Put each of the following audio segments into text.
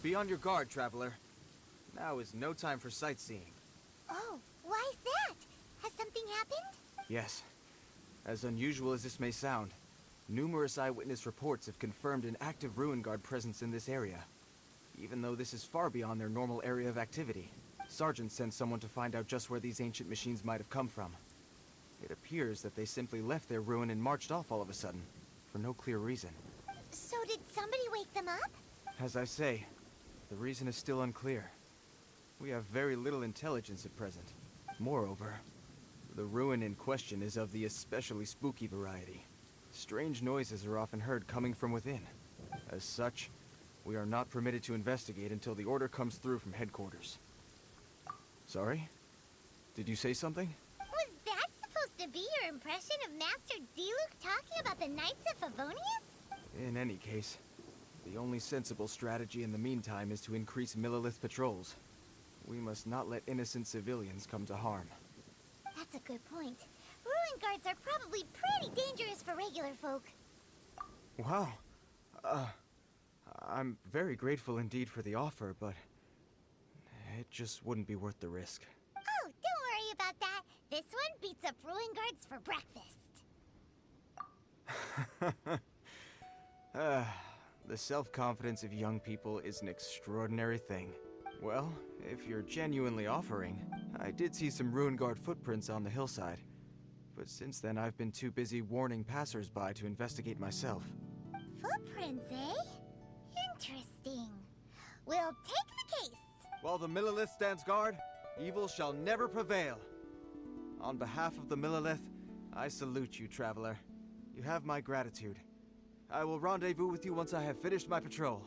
Be on your guard, traveler. Now is no time for sightseeing. Oh, why's that? Has something happened? Yes. As unusual as this may sound, numerous eyewitness reports have confirmed an active Ruin Guard presence in this area. Even though this is far beyond their normal area of activity, Sergeant sent someone to find out just where these ancient machines might have come from. It appears that they simply left their ruin and marched off all of a sudden, for no clear reason. So did somebody wake them up? As I say, the reason is still unclear. We have very little intelligence at present. Moreover, the ruin in question is of the especially spooky variety. Strange noises are often heard coming from within. As such, we are not permitted to investigate until the order comes through from headquarters. Sorry? Did you say something? Was that supposed to be your impression of Master Diluc talking about the Knights of Favonius? In any case, the only sensible strategy in the meantime is to increase Millilith patrols. We must not let innocent civilians come to harm. That's a good point. Ruin guards are probably pretty dangerous for regular folk. Wow. I'm very grateful indeed for the offer, but it just wouldn't be worth the risk. Oh, don't worry about that. This one beats up ruin guards for breakfast. The self-confidence of young people is an extraordinary thing. Well, if you're genuinely offering, I did see some Ruin Guard footprints on the hillside. But since then, I've been too busy warning passers-by to investigate myself. Footprints, eh? Interesting. We'll take the case. While the Millilith stands guard, evil shall never prevail. On behalf of the Millilith, I salute you, traveler. You have my gratitude. I will rendezvous with you once I have finished my patrol.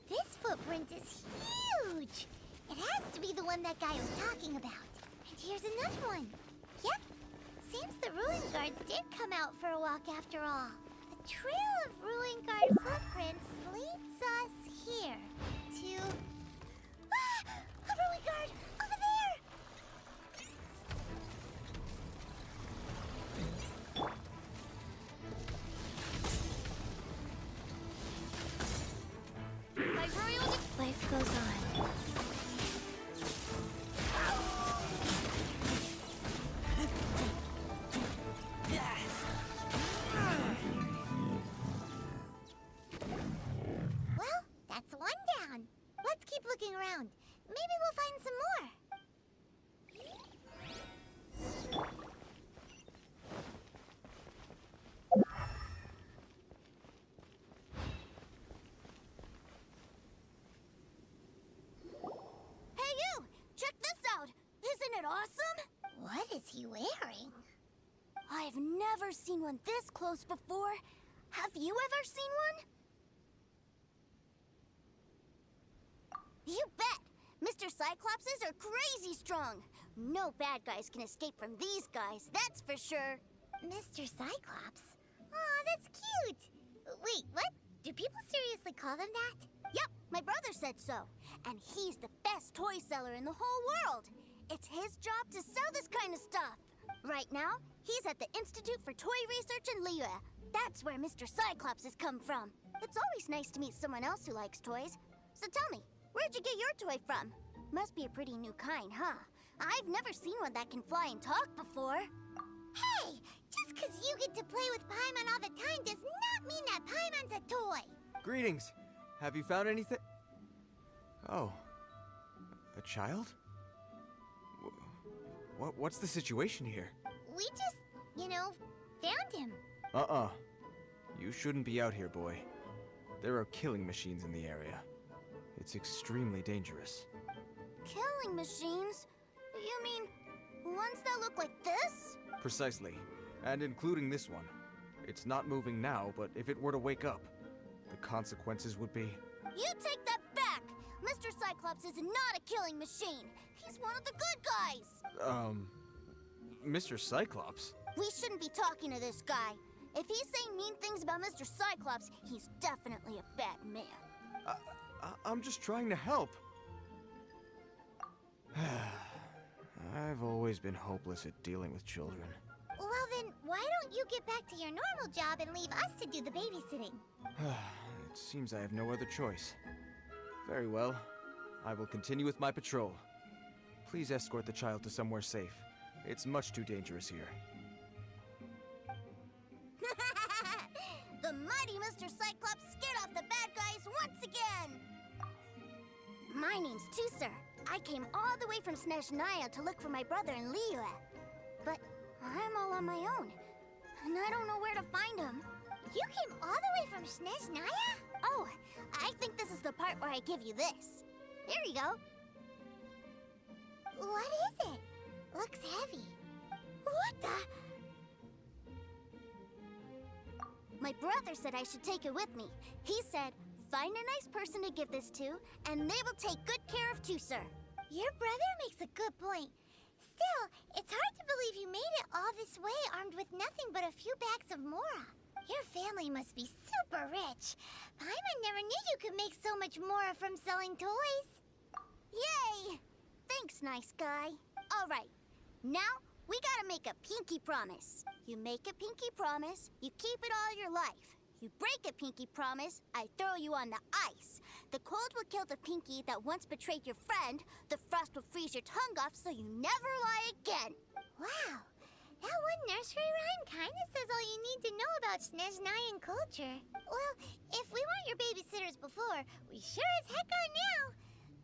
This footprint is huge. It has to be the one that guy was talking about. And here's another one. Yep. Seems the Ruin Guards did come out for a walk after all. The trail of Ruin Guard footprints leads us here to... Ah! A Ruin Guard! Over there! My royal life goes on. Well, that's one down. Let's keep looking around. Maybe we'll find some more. Hey you! Check this out! Isn't it awesome? What is he wearing? I've never seen one this close before. Have you ever seen one? You bet! Mr. Cyclopses are crazy strong. No bad guys can escape from these guys, that's for sure. Mr. Cyclops? Aw, that's cute. Wait, what? Do people seriously call them that? Yep, my brother said so. And he's the best toy seller in the whole world. It's his job to sell this kind of stuff. Right now, he's at the Institute for Toy Research in Liyue. That's where Mr. Cyclops has come from. It's always nice to meet someone else who likes toys. So tell me, where'd you get your toy from? Must be a pretty new kind, huh? I've never seen one that can fly and talk before. Hey! Just because you get to play with Paimon all the time does not mean that Paimon's a toy! Greetings. Have you found anything? Oh. A child? What's the situation here? We just, found him. You shouldn't be out here, boy. There are killing machines in the area. It's extremely dangerous. Killing machines? You mean ones that look like this? Precisely. And including this one. It's not moving now, but if it were to wake up, the consequences would be... You take that back! Mr. Cyclops is not a killing machine. He's one of the good guys. Mr. Cyclops? We shouldn't be talking to this guy. If he's saying mean things about Mr. Cyclops, he's definitely a bad man. I'm just trying to help. I've always been hopeless at dealing with children. Well then, why don't you get back to your normal job and leave us to do the babysitting? It seems I have no other choice. Very well. I will continue with my patrol. Please escort the child to somewhere safe. It's much too dangerous here. The mighty Mr. Cyclops scared off the bad guys once again! My name's Tusser. I came all the way from Snezhnaya to look for my brother in Liyue. But I'm all on my own, and I don't know where to find him. You came all the way from Snezhnaya? Oh, I think this is the part where I give you this. Here you go. What is it? Looks heavy. What the? My brother said I should take it with me. He said, find a nice person to give this to, and they will take good care of Tusser. Your brother makes a good point. Still, it's hard to believe you made it all this way armed with nothing but a few bags of mora. Your family must be super rich. Paimon never knew you could make so much mora from selling toys. Yay! Thanks, nice guy. All right, now we gotta make a pinky promise. You make a pinky promise, you keep it all your life. You break a pinky promise, I throw you on the ice. The cold will kill the pinky that once betrayed your friend. The frost will freeze your tongue off so you never lie again. Wow, that one nursery rhyme kinda says all you need to know about Snezhnayan culture. Well, if we weren't your babysitters before, we sure as heck are now.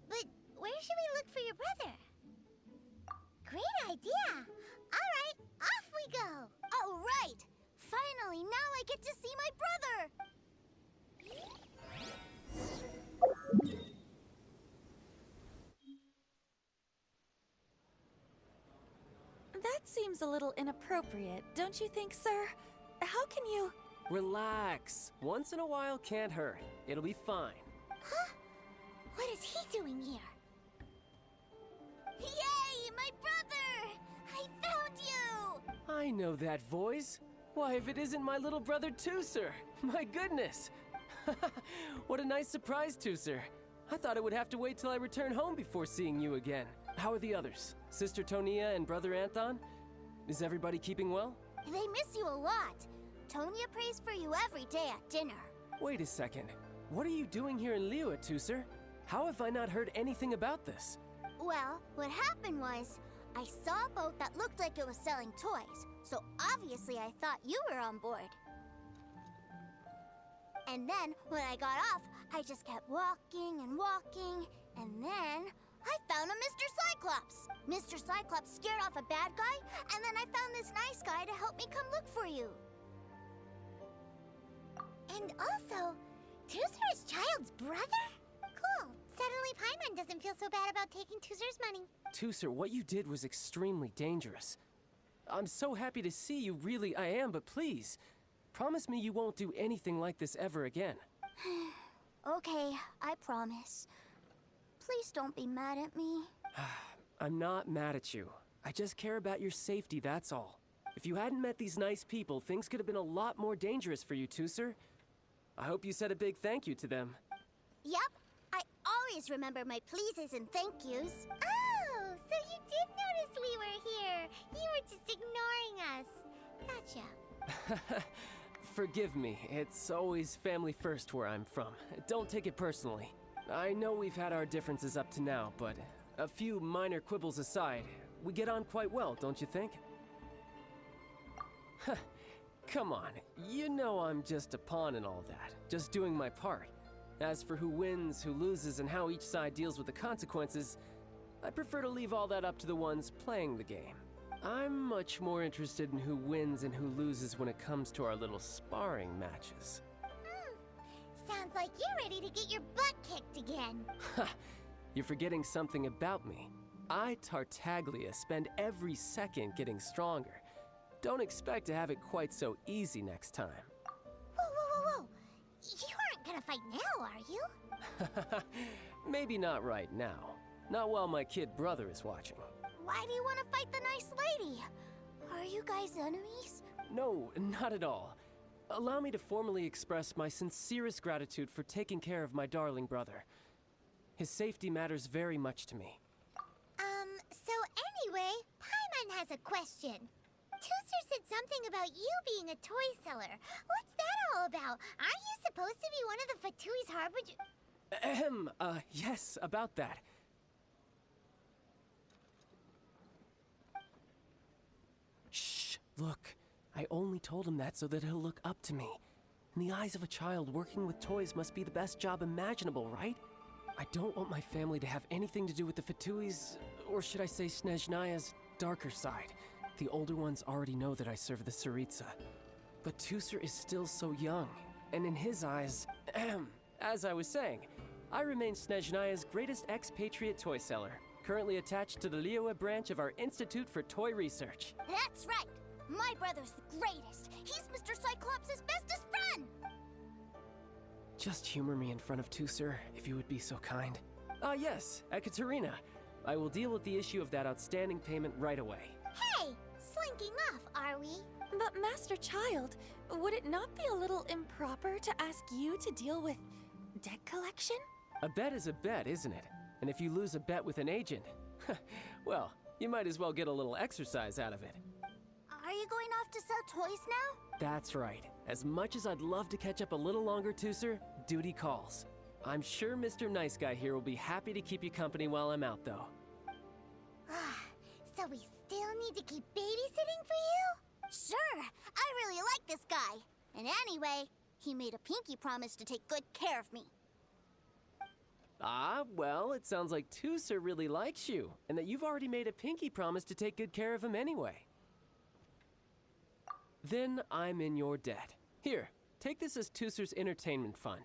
But where should we look for your brother? Great idea! Alright, off we go! All right! Finally, now I get to see my brother! That seems a little inappropriate, don't you think, sir? How can you... Relax. Once in a while can't hurt. It'll be fine. Huh? What is he doing here? Yay, my brother! I found you! I know that voice. Why, if it isn't my little brother Tusser! My goodness! What a nice surprise, Tusser. I thought I would have to wait till I return home before seeing you again. How are the others? Sister Tonia and Brother Anton? Is everybody keeping well? They miss you a lot. Tonya prays for you every day at dinner. Wait a second. What are you doing here in Liyue, Tusser? How have I not heard anything about this? Well, what happened was, I saw a boat that looked like it was selling toys, so obviously I thought you were on board. And then, when I got off, I just kept walking and walking, and then I found a Mr. Cyclops! Mr. Cyclops scared off a bad guy, and then I found this nice guy to help me come look for you. And also, Tusser is Child's brother? Cool. Suddenly Paimon doesn't feel so bad about taking Tusser's money. Tusser, what you did was extremely dangerous. I'm so happy to see you, really I am, but please, promise me you won't do anything like this ever again. Okay, I promise. Please don't be mad at me. I'm not mad at you. I just care about your safety, that's all. If you hadn't met these nice people, things could have been a lot more dangerous for you, Tusser. I hope you said a big thank you to them. Yep, I always remember my pleases and thank yous. Oh, so you did notice we were here. You were just ignoring us. Gotcha. Forgive me, it's always family first where I'm from. Don't take it personally. I know we've had our differences up to now, but a few minor quibbles aside, we get on quite well, don't you think? Come on, you know I'm just a pawn in all that, just doing my part. As for who wins, who loses, and how each side deals with the consequences, I prefer to leave all that up to the ones playing the game. I'm much more interested in who wins and who loses when it comes to our little sparring matches. Sounds like you're ready to get your butt kicked again. Ha! You're forgetting something about me. I, Tartaglia, spend every second getting stronger. Don't expect to have it quite so easy next time. Whoa. You aren't gonna fight now, are you? Maybe not right now. Not while my kid brother is watching. Why do you want to fight the nice lady? Are you guys enemies? No, not at all. Allow me to formally express my sincerest gratitude for taking care of my darling brother. His safety matters very much to me. So anyway, Paimon has a question. Tooser said something about you being a toy seller. What's that all about? Aren't you supposed to be one of the Fatui's harbinger? Yes, about that. Shh, look. I only told him that so that he'll look up to me. In the eyes of a child, working with toys must be the best job imaginable, right? I don't want my family to have anything to do with the Fatui's, or should I say Snezhnaya's, darker side. The older ones already know that I serve the Tsaritsa. But Tooser is still so young, and in his eyes, as I was saying, I remain Snezhnaya's greatest expatriate toy seller, currently attached to the Liyue branch of our Institute for Toy Research. That's right! My brother's the greatest! He's Mr. Cyclops' bestest friend! Just humor me in front of Tooser, if you would be so kind. Yes, Ekaterina. I will deal with the issue of that outstanding payment right away. Hey, slinking off, are we? But Master Child, would it not be a little improper to ask you to deal with debt collection? A bet is a bet, isn't it? And if you lose a bet with an agent, well, you might as well get a little exercise out of it. Are you going off to sell toys now? That's right. As much as I'd love to catch up a little longer, Tooser, duty calls. I'm sure Mr. Nice Guy here will be happy to keep you company while I'm out, though. So we still need to keep babysitting for you? Sure, I really like this guy. And anyway, he made a pinky promise to take good care of me. Well, it sounds like Tooser really likes you, and that you've already made a pinky promise to take good care of him anyway. Then I'm in your debt. Here, take this as Tooser's entertainment fund.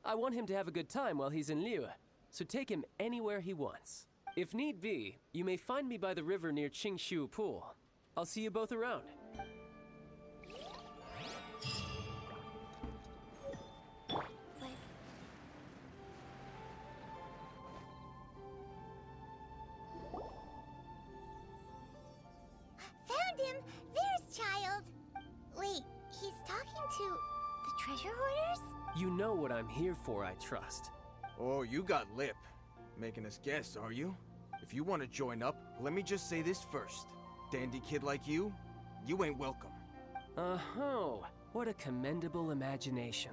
I want him to have a good time while he's in Liyue, so take him anywhere he wants. If need be, you may find me by the river near Qingshu Pool. I'll see you both around. Found him! There's Child! Wait, he's talking to the treasure hoarders? You know what I'm here for, I trust. Oh, you got lip. Making us guess, are you? If you want to join up, let me just say this first. Dandy kid like you ain't welcome. Oh, what a commendable imagination.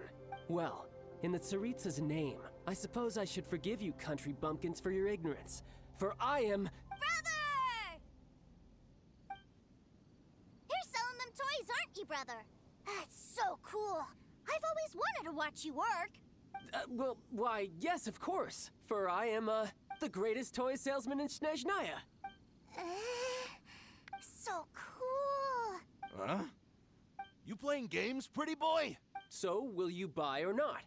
Well, in the Tsaritsa's name, I suppose I should forgive you country bumpkins for your ignorance, for I am... Brother! You're selling them toys, aren't you, brother? That's so cool. I've always wanted to watch you work. Well, why, yes, of course. For I am, the greatest toy salesman in Snezhnaya. So cool. Huh? You playing games, pretty boy? So, will you buy or not?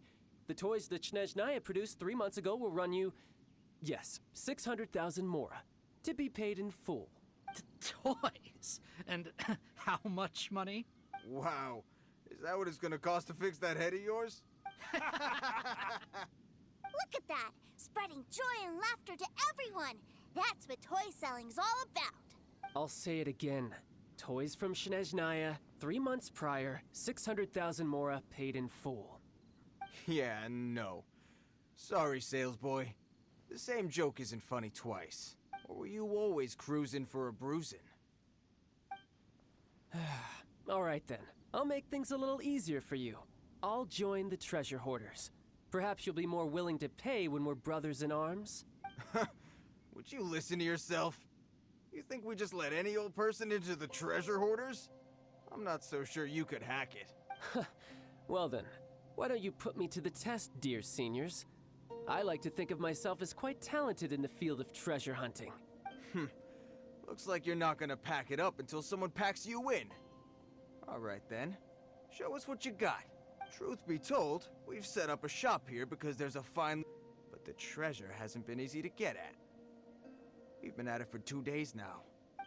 The toys that Snezhnaya produced 3 months ago will run you, yes, 600,000 mora, to be paid in full. Toys? And how much money? Wow. Is that what it's gonna cost to fix that head of yours? Look at that! Spreading joy and laughter to everyone! That's what toy selling's all about! I'll say it again. Toys from Snezhnaya, 3 months prior, 600,000 mora paid in full. Yeah, no. Sorry, sales boy. The same joke isn't funny twice. Or were you always cruising for a bruising? All right then. I'll make things a little easier for you. I'll join the treasure hoarders. Perhaps you'll be more willing to pay when we're brothers in arms? Would you listen to yourself? You think we just let any old person into the treasure hoarders? I'm not so sure you could hack it. Well then, why don't you put me to the test, dear seniors? I like to think of myself as quite talented in the field of treasure hunting. Looks like you're not gonna pack it up until someone packs you in. Alright then, show us what you got. Truth be told, we've set up a shop here because there's a fine... But the treasure hasn't been easy to get at. We've been at it for 2 days now.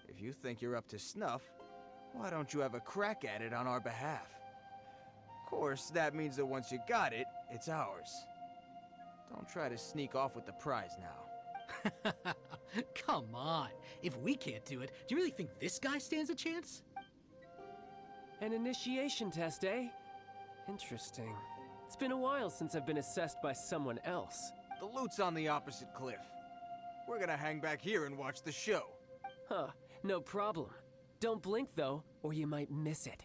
If you think you're up to snuff, why don't you have a crack at it on our behalf? Of course, that means that once you got it, it's ours. Don't try to sneak off with the prize now. Come on. If we can't do it, do you really think this guy stands a chance? An initiation test, eh? Interesting. It's been a while since I've been assessed by someone else. The loot's on the opposite cliff. We're gonna hang back here and watch the show. Huh, no problem. Don't blink though, or you might miss it.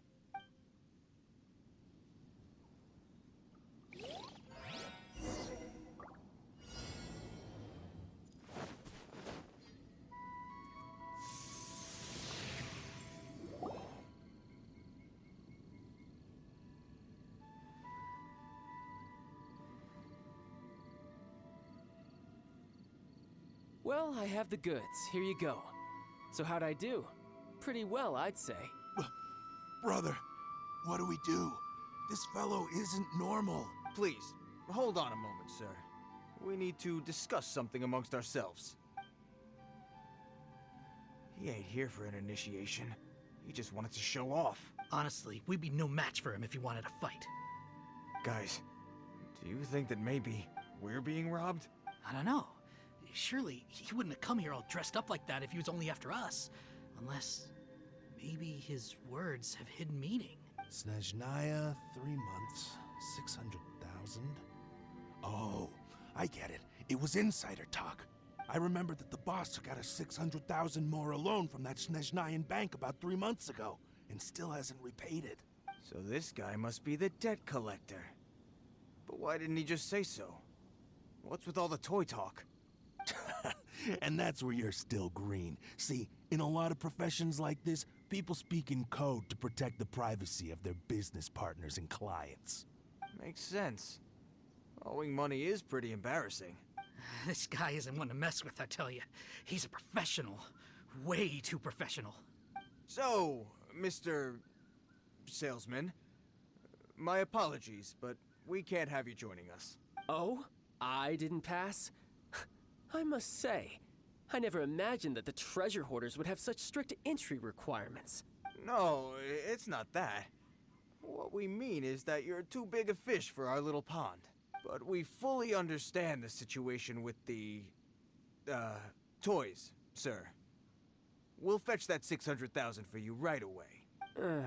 Well, I have the goods. Here you go. So how'd I do? Pretty well, I'd say. Brother, what do we do? This fellow isn't normal. Please, hold on a moment, sir. We need to discuss something amongst ourselves. He ain't here for an initiation. He just wanted to show off. Honestly, we'd be no match for him if he wanted to fight. Guys, do you think that maybe we're being robbed? I don't know. Surely, he wouldn't have come here all dressed up like that if he was only after us. Unless, maybe his words have hidden meaning. Snezhnaya, 3 months, 600,000. Oh, I get it. It was insider talk. I remember that the boss took out a 600,000 more loan from that Snezhnayan bank about 3 months ago, and still hasn't repaid it. So this guy must be the debt collector. But why didn't he just say so? What's with all the toy talk? And that's where you're still green. See, in a lot of professions like this, people speak in code to protect the privacy of their business partners and clients. Makes sense. Owing money is pretty embarrassing. This guy isn't one to mess with, I tell you. He's a professional. Way too professional. So, Mr. Salesman, my apologies, but we can't have you joining us. Oh? I didn't pass? I must say, I never imagined that the treasure hoarders would have such strict entry requirements. No, it's not that. What we mean is that you're too big a fish for our little pond. But we fully understand the situation with the, toys, sir. We'll fetch that 600,000 for you right away.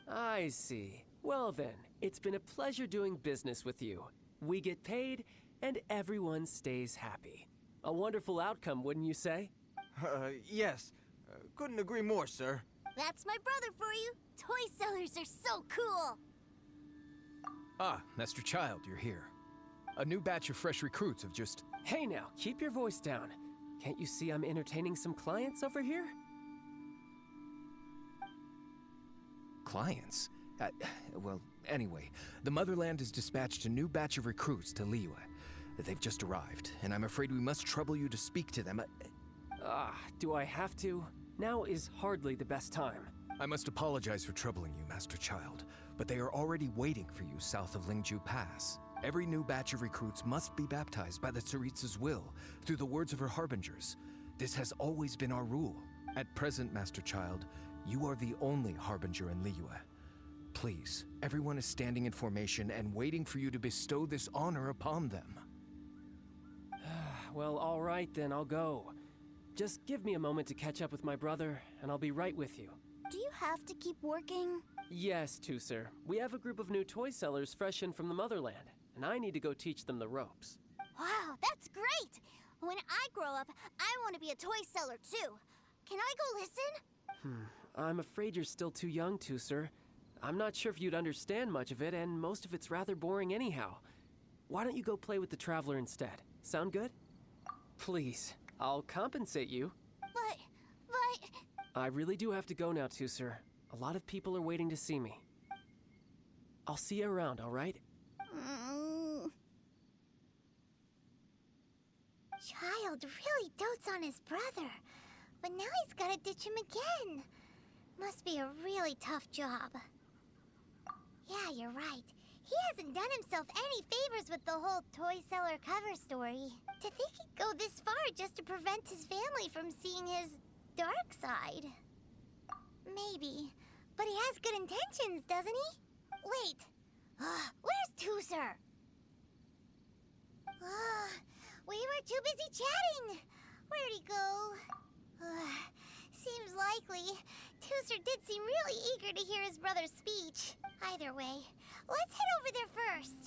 I see. Well then, it's been a pleasure doing business with you. We get paid, and everyone stays happy. A wonderful outcome, wouldn't you say? Yes. Couldn't agree more, sir. That's my brother for you. Toy sellers are so cool. Ah, Master Child, you're here. A new batch of fresh recruits have just... Hey now, keep your voice down. Can't you see I'm entertaining some clients over here? Clients? Well, anyway, the Motherland has dispatched a new batch of recruits to Liyue. They've just arrived, and I'm afraid we must trouble you to speak to them. Do I have to? Now is hardly the best time. I must apologize for troubling you, Master Child, but they are already waiting for you south of Lingju Pass. Every new batch of recruits must be baptized by the Tsaritsa's will, through the words of her harbingers. This has always been our rule. At present, Master Child, you are the only harbinger in Liyue. Please, everyone is standing in formation and waiting for you to bestow this honor upon them. Well, all right then, I'll go. Just give me a moment to catch up with my brother, and I'll be right with you. Do you have to keep working? Yes, too, sir. We have a group of new toy sellers fresh in from the Motherland, and I need to go teach them the ropes. Wow, that's great! When I grow up, I want to be a toy seller too. Can I go listen? I'm afraid you're still too young to, sir. I'm not sure if you'd understand much of it, and most of it's rather boring anyhow. Why don't you go play with the Traveler instead? Sound good? Please, I'll compensate you. But... I really do have to go now too, sir. A lot of people are waiting to see me. I'll see you around, all right? Child really dotes on his brother, but now he's gotta ditch him again. Must be a really tough job. Yeah, you're right. He hasn't done himself any favors with the whole toy seller cover story. To think he'd go this far just to prevent his family from seeing his dark side. Maybe, but he has good intentions, doesn't he? Wait, where's Tooser? We were too busy chatting. Where'd he go? Seems likely. Tooser did seem really eager to hear his brother's speech. Either way, let's head over there first.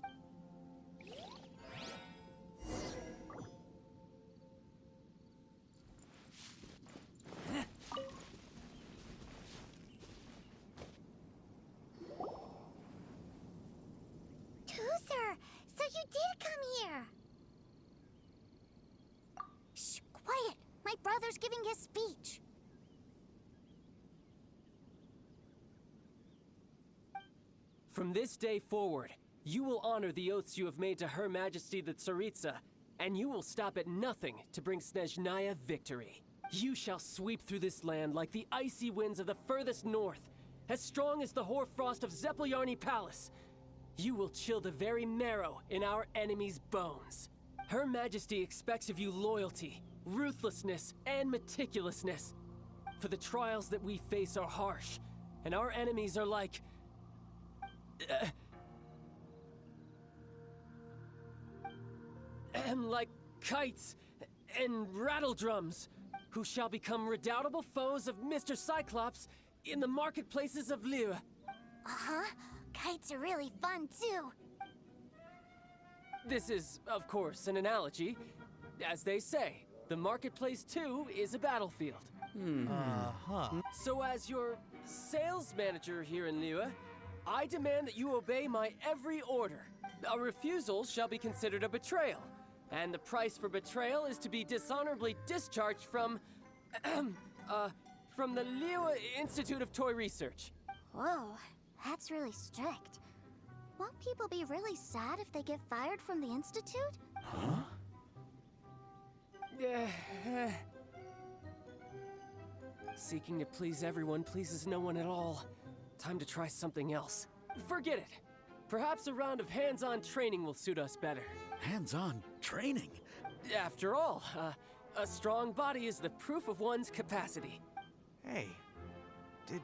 Tuser! So you did come here! Shh, quiet! My brother's giving his speech. From this day forward, you will honor the oaths you have made to Her Majesty the Tsaritsa, and you will stop at nothing to bring Snezhnaya victory. You shall sweep through this land like the icy winds of the furthest north, as strong as the hoarfrost of Zeppeljärni Palace. You will chill the very marrow in our enemies' bones. Her Majesty expects of you loyalty, ruthlessness, and meticulousness. For the trials that we face are harsh, and our enemies are like... like kites and rattledrums, who shall become redoubtable foes of Mr. Cyclops in the marketplaces of Liyue. Uh-huh. Kites are really fun, too. This is, of course, an analogy. As they say, the marketplace, too, is a battlefield. So as your sales manager here in Liyue, I demand that you obey my every order. A refusal shall be considered a betrayal, and the price for betrayal is to be dishonorably discharged from the Liyue Institute of Toy Research. Whoa, that's really strict. Won't people be really sad if they get fired from the Institute? Seeking to please everyone pleases no one at all. Time to try something else. Forget it. Perhaps a round of hands-on training will suit us better. Hands-on training? After all, a strong body is the proof of one's capacity. Hey, did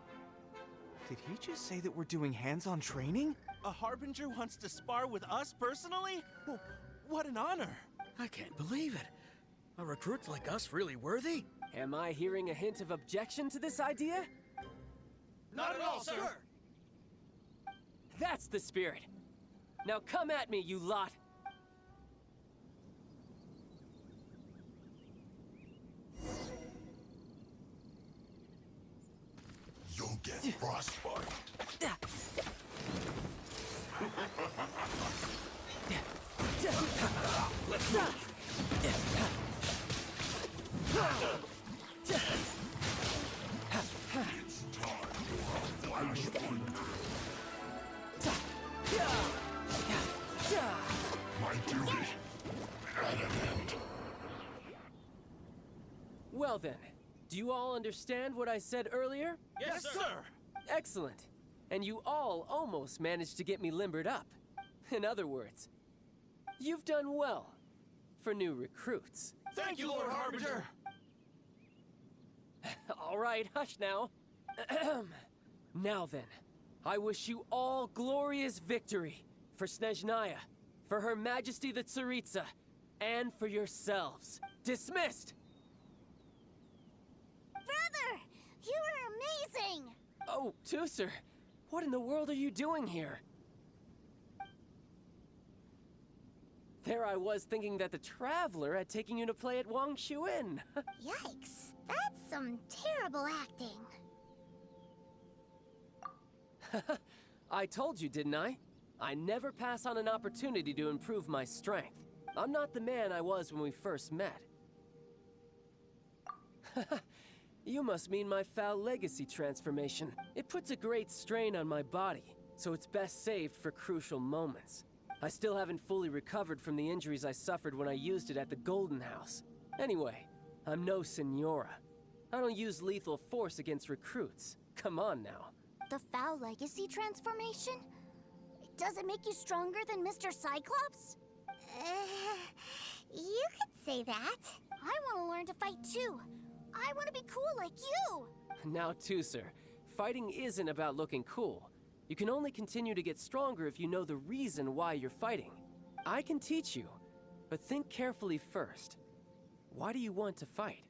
he just say that we're doing hands-on training? A Harbinger wants to spar with us personally? What an honor! I can't believe it. Are recruits like us really worthy? Am I hearing a hint of objection to this idea? Not at all, sir! That's the spirit. Now come at me, you lot. You'll get frostbite. My duty at an end. Well then, do you all understand what I said earlier? Yes, sir! Excellent. And you all almost managed to get me limbered up. In other words, you've done well for new recruits. Thank you, Lord Harbinger! All right, hush now. Now then, I wish you all glorious victory for Snezhnaya, for Her Majesty the Tsaritsa, and for yourselves. Dismissed! Brother! You are amazing! Oh, Tuser, what in the world are you doing here? There I was thinking that the Traveler had taken you to play at Wangshuin. Yikes, that's some terrible acting. I told you, didn't I? I never pass on an opportunity to improve my strength. I'm not the man I was when we first met. You must mean my foul legacy transformation. It puts a great strain on my body, so it's best saved for crucial moments. I still haven't fully recovered from the injuries I suffered when I used it at the Golden House. Anyway, I'm no Senora. I don't use lethal force against recruits. Come on now. The foul legacy transformation? Does it make you stronger than Mr. Cyclops? You could say that. I want to learn to fight too. I want to be cool like you. Now, Tuser, fighting isn't about looking cool. You can only continue to get stronger if you know the reason why you're fighting. I can teach you, but think carefully first. Why do you want to fight?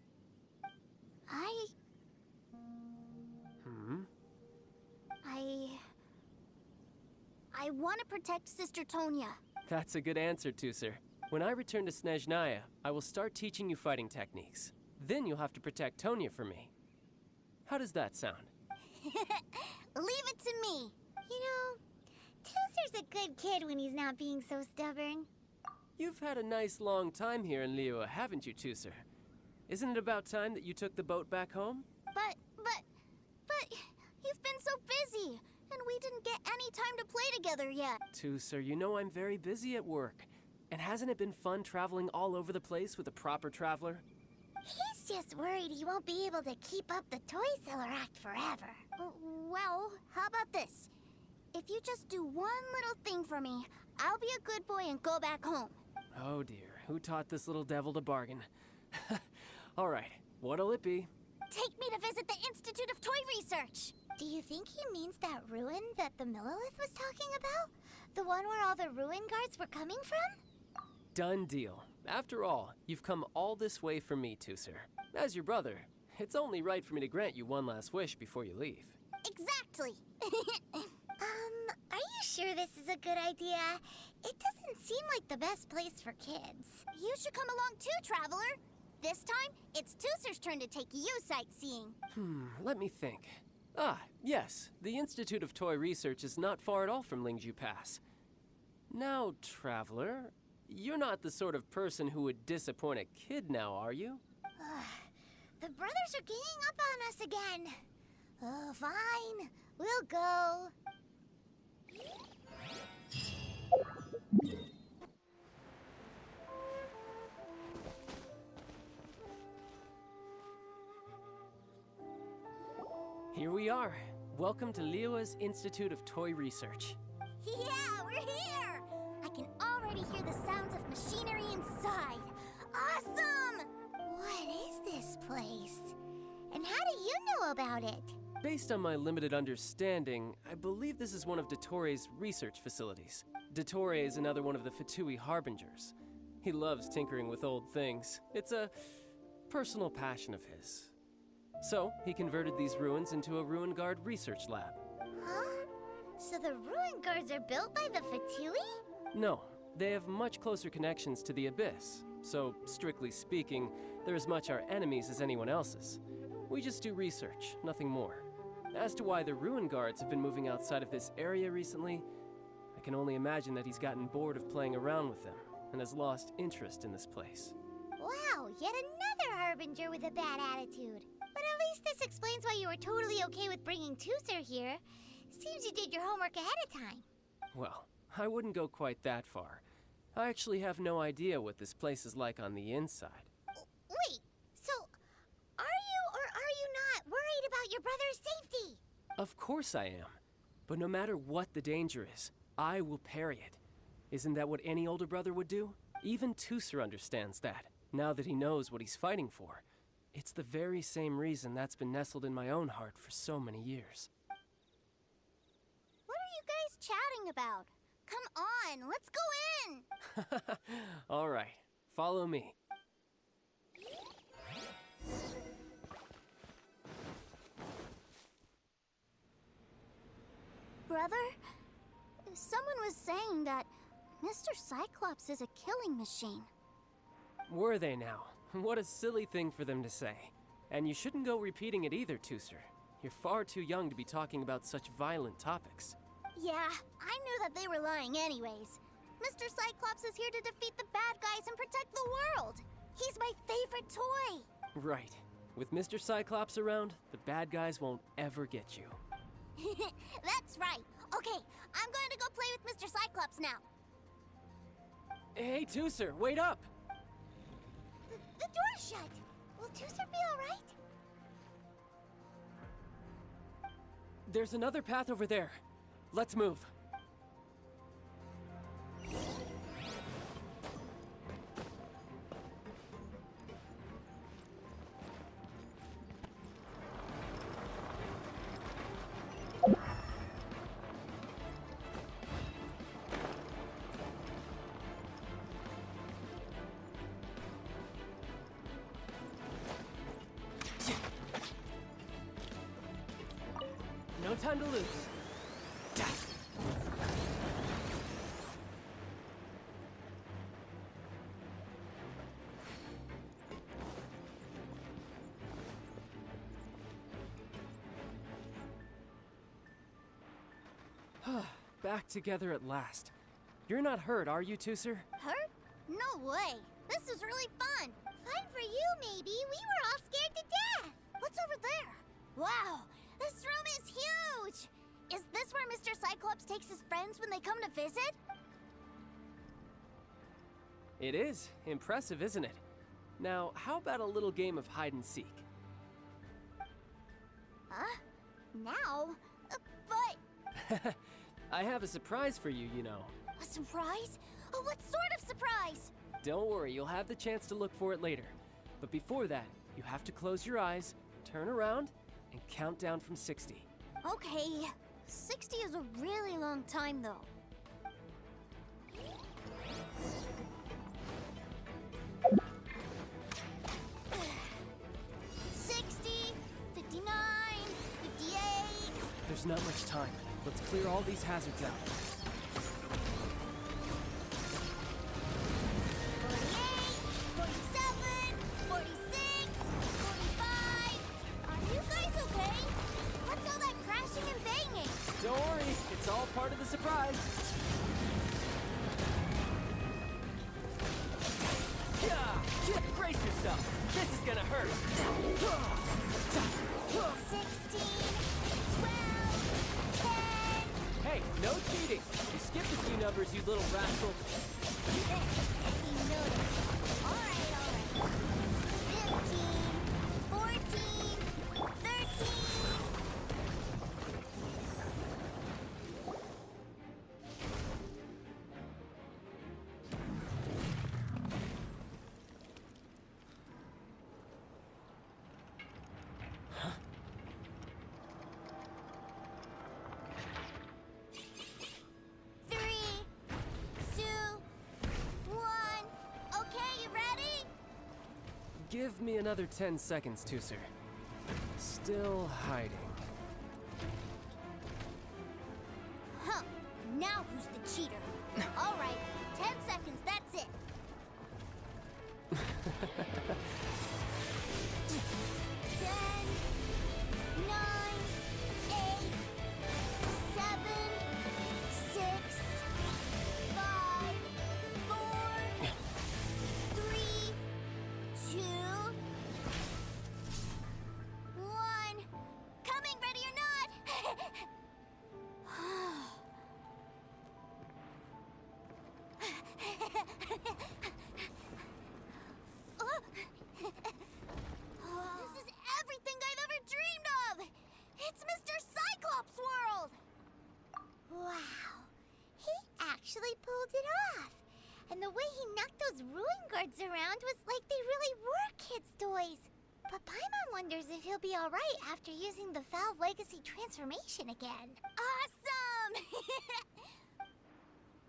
I want to protect Sister Tonya. That's a good answer, Tuser. When I return to Snezhnaya, I will start teaching you fighting techniques. Then you'll have to protect Tonya for me. How does that sound? Leave it to me. You know, Tooser's a good kid when he's not being so stubborn. You've had a nice long time here in Liyue, haven't you, Tooser? Isn't it about time that you took the boat back home? But you've been so busy, and we didn't get any time to play together yet. Tooser, you know I'm very busy at work. And hasn't it been fun traveling all over the place with a proper traveler? He's just worried he won't be able to keep up the toy seller act forever. Well, how about this? If you just do one little thing for me, I'll be a good boy and go back home. Oh dear, who taught this little devil to bargain? All right, what'll it be? Take me to visit the Institute of Toy Research. Do you think he means that ruin that the Millilith was talking about? The one where all the ruin guards were coming from? Done deal. After all, you've come all this way for me, Tooser. As your brother, it's only right for me to grant you one last wish before you leave. Exactly. Are you sure this is a good idea? It doesn't seem like the best place for kids. You should come along too, Traveler. This time, it's Tooser's turn to take you sightseeing. Let me think. Ah, yes, the Institute of Toy Research is not far at all from Lingju Pass. Now, Traveler, you're not the sort of person who would disappoint a kid now, are you? The brothers are ganging up on us again. Oh, fine. We'll go. Here we are. Welcome to Liyue's Institute of Toy Research. Yeah, we're here! I can already hear the sounds of machinery inside. Awesome! What is this place? And how do you know about it? Based on my limited understanding, I believe this is one of Dottoro's research facilities. Dottore is another one of the Fatui Harbingers. He loves tinkering with old things. It's a personal passion of his. So, he converted these ruins into a Ruin Guard research lab. Huh? So the ruin guards are built by the Fatui? No, they have much closer connections to the Abyss. So, strictly speaking, they're as much our enemies as anyone else's. We just do research, nothing more. As to why the Ruin Guards have been moving outside of this area recently, I can only imagine that he's gotten bored of playing around with them and has lost interest in this place. Wow, yet another Harbinger with a bad attitude. But at least this explains why you were totally okay with bringing Tooser here. Seems you did your homework ahead of time. Well, I wouldn't go quite that far. I actually have no idea what this place is like on the inside. Wait, so are you or are you not worried about your brother's safety? Of course I am. But no matter what the danger is, I will parry it. Isn't that what any older brother would do? Even Tooser understands that, now that he knows what he's fighting for. It's the very same reason that's been nestled in my own heart for so many years. What are you guys chatting about? Come on, let's go in! All right, follow me. Brother, someone was saying that Mr. Cyclops is a killing machine. Were they now? What a silly thing for them to say. And you shouldn't go repeating it either, Tooser. You're far too young to be talking about such violent topics. Yeah, I knew that they were lying anyways. Mr. Cyclops is here to defeat the bad guys and protect the world. He's my favorite toy. Right. With Mr. Cyclops around, the bad guys won't ever get you. That's right. Okay, I'm going to go play with Mr. Cyclops now. Hey, Tooser, wait up! The door's shut. Will Tooser be all right? There's another path over there. Let's move. No time to lose. back together at last. You're not hurt, are you, Tooser? Hurt? No way. This is really fun. Fun for you, maybe. We were all scared to death. What's over there? Wow, this room is huge. Is this where Mr. Cyclops takes his friends when they come to visit? It is. Impressive, isn't it? Now, how about a little game of hide and seek? Huh? Now? But... I have a surprise for you, you know. A surprise? Oh, what sort of surprise? Don't worry, you'll have the chance to look for it later. But before that, you have to close your eyes, turn around, and count down from 60. Okay. 60 is a really long time, though. 60, 59, 58... There's not much time. Let's clear all these hazards out. 47, 46, 45... Are you guys okay? What's all that crashing and banging? Don't worry, it's all part of the surprise. Yeah, brace yourself. This is gonna hurt. 16, 12, 10... Hey, no cheating. You skipped a few numbers, you little rascal. Alright. 15, 14, 13... Give me another 10 seconds, Tooser. Still hiding. Huh. Now who's the cheater? Alright, 10 seconds, that's it. 10, 9, 8, 7, 6, 5, 4, 3, 2, 1. Coming, ready or not? This is everything I've ever dreamed of! It's Mr. Cyclops' world! Wow. He actually pulled it off. And the way he knocked those ruin guards around was like they really were kids' toys. But Paimon wonders if he'll be alright after using the Valve Legacy transformation again. Awesome!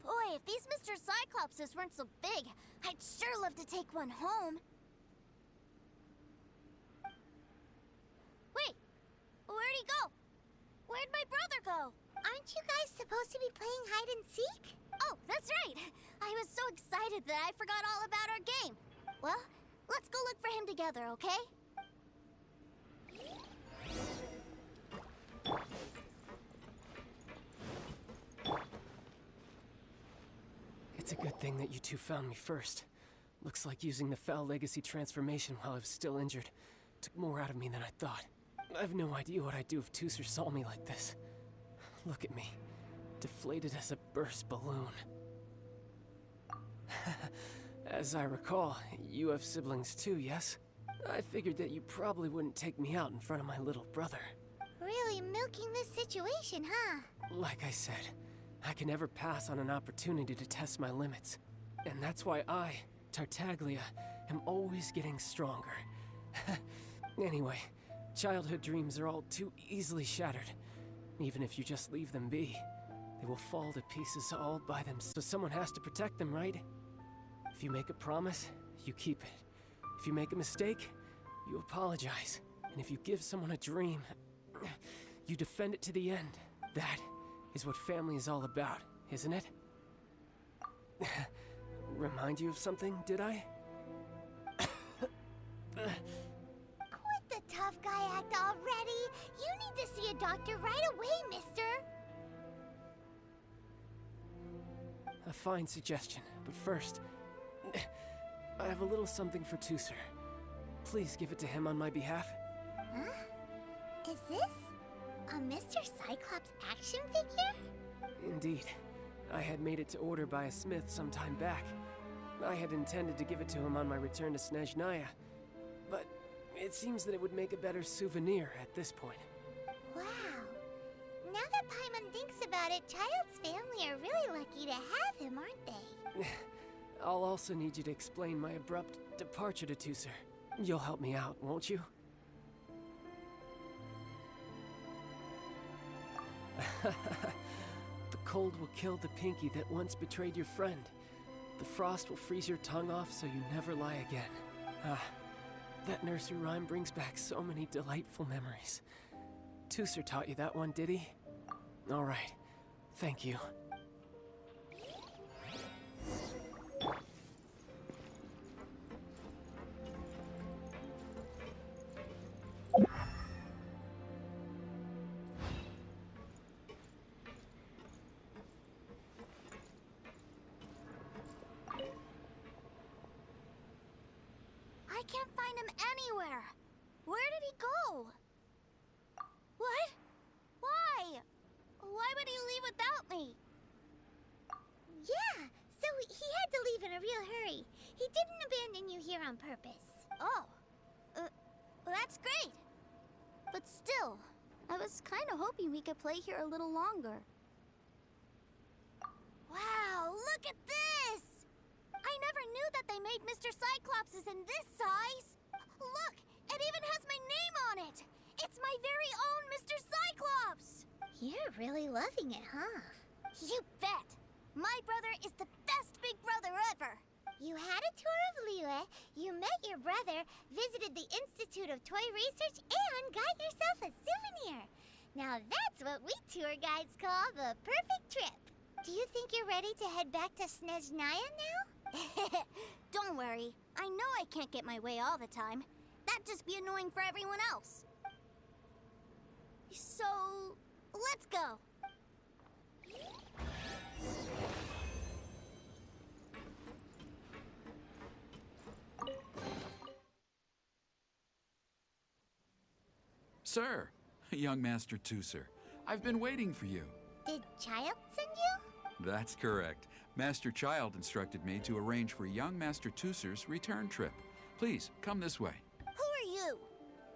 Boy, if these Mr. Cyclopses weren't so big, I'd sure love to take one home. Wait, where'd he go? Where'd my brother go? Aren't you guys supposed to be playing hide and seek? Oh, that's right! I was so excited that I forgot all about our game. Well, let's go look for him together, okay? It's a good thing that you two found me first. Looks like using the Foul Legacy transformation while I was still injured took more out of me than I thought. I have no idea what I'd do if Tooser saw me like this. Look at me, deflated as a burst balloon. As I recall, you have siblings too, yes? I figured that you probably wouldn't take me out in front of my little brother. Really milking this situation, huh? Like I said, I can never pass on an opportunity to test my limits. And that's why I, Tartaglia, am always getting stronger. Anyway, childhood dreams are all too easily shattered. Even if you just leave them be, they will fall to pieces all by themselves. So someone has to protect them, right? If you make a promise, you keep it. If you make a mistake, you apologize. And if you give someone a dream, you defend it to the end. That is what family is all about, isn't it? Remind you of something, did I? Quit the tough guy act already. You need to see a doctor right away, mister. A fine suggestion, but first, I have a little something for Tusser. Please give it to him on my behalf. Huh? Is this a Mr. Cyclops action figure? Indeed. I had made it to order by a smith some time back. I had intended to give it to him on my return to Snezhnaya, but it seems that it would make a better souvenir at this point. Wow. Now that Paimon thinks about it, Child's family are really lucky to have him, aren't they? I'll also need you to explain my abrupt departure to Tusser. You'll help me out, won't you? The cold will kill the pinky that once betrayed your friend. The frost will freeze your tongue off so you never lie again. Ah, that nursery rhyme brings back so many delightful memories. Tusser taught you that one, did he? All right, thank you. I can't find him anywhere. Where did he go? What? Why? Why would he leave without me? Yeah, so he had to leave in a real hurry. He didn't abandon you here on purpose. Oh. That's great. But still, I was kind of hoping we could play here a little longer. Wow, look at this! I never knew that they made Mr. Cyclopses in this size. Look, it even has my name on it. It's my very own Mr. Cyclops. You're really loving it, huh? You bet. My brother is the best big brother ever. You had a tour of Liyue, you met your brother, visited the Institute of Toy Research, and got yourself a souvenir. Now that's what we tour guides call the perfect trip. Do you think you're ready to head back to Snezhnaya now? Don't worry. I know I can't get my way all the time. That'd just be annoying for everyone else. So, let's go. Sir, young Master Tusser, I've been waiting for you. Did Child send you? That's correct. Master Child instructed me to arrange for young Master Tusser's return trip. Please, come this way. Who are you?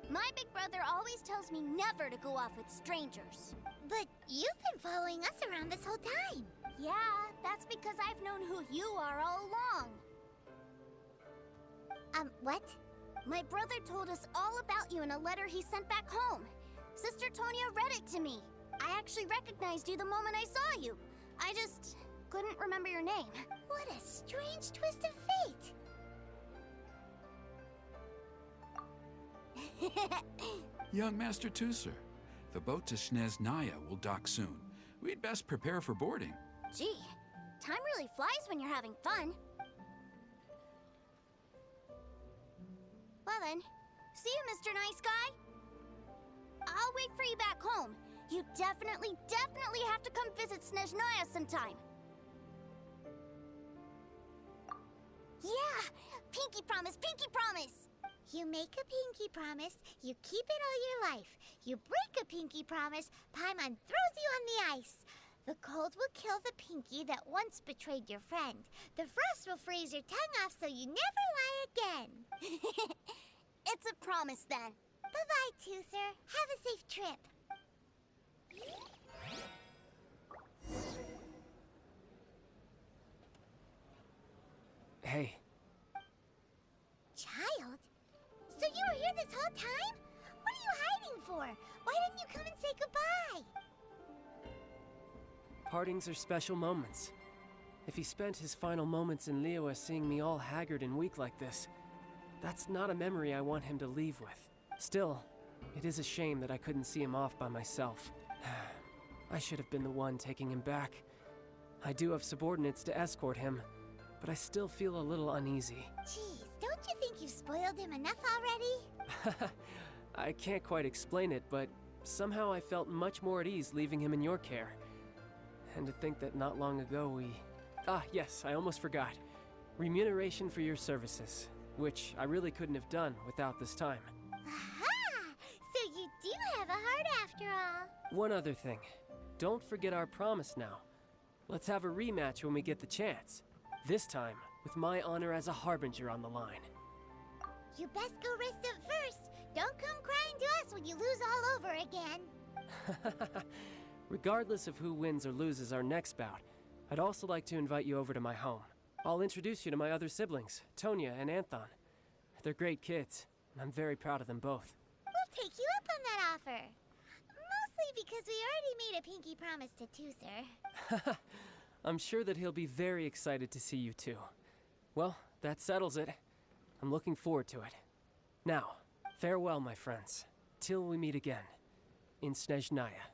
My big brother always tells me never to go off with strangers. But you've been following us around this whole time. Yeah, that's because I've known who you are all along. What? My brother told us all about you in a letter he sent back home. Sister Tonya read it to me. I actually recognized you the moment I saw you. I just couldn't remember your name. What a strange twist of fate. Young Master Tusser, the boat to Snezhnaya will dock soon. We'd best prepare for boarding. Gee, time really flies when you're having fun. Well then, see you, Mr. Nice Guy. I'll wait for you back home. You definitely have to come visit Snezhnaya sometime. Yeah! Pinky promise, pinky promise! You make a pinky promise, you keep it all your life. You break a pinky promise, Paimon throws you on the ice. The cold will kill the pinky that once betrayed your friend. The frost will freeze your tongue off so you never lie again. It's a promise then. Bye-bye, Tusser. Have a safe trip. Hey. Child? So you were here this whole time? What are you hiding for? Why didn't you come and say goodbye? Partings are special moments. If he spent his final moments in Liyue seeing me all haggard and weak like this, that's not a memory I want him to leave with. Still, it is a shame that I couldn't see him off by myself. I should have been the one taking him back. I do have subordinates to escort him, but I still feel a little uneasy. Jeez, don't you think you've spoiled him enough already? I can't quite explain it, but somehow I felt much more at ease leaving him in your care. And to think that not long ago Ah, yes, I almost forgot. Remuneration for your services, which I really couldn't have done without this time. Aha! So you do have a heart after all. One other thing. Don't forget our promise now. Let's have a rematch when we get the chance. This time, with my honor as a harbinger on the line. You best go rest up first. Don't come crying to us when you lose all over again. Regardless of who wins or loses our next bout, I'd also like to invite you over to my home. I'll introduce you to my other siblings, Tonya and Anthon. They're great kids, and I'm very proud of them both. We'll take you up on that offer. Mostly because we already made a pinky promise to Tooser. I'm sure that he'll be very excited to see you too. Well, that settles it. I'm looking forward to it. Now, farewell, my friends, till we meet again in Snezhnaya.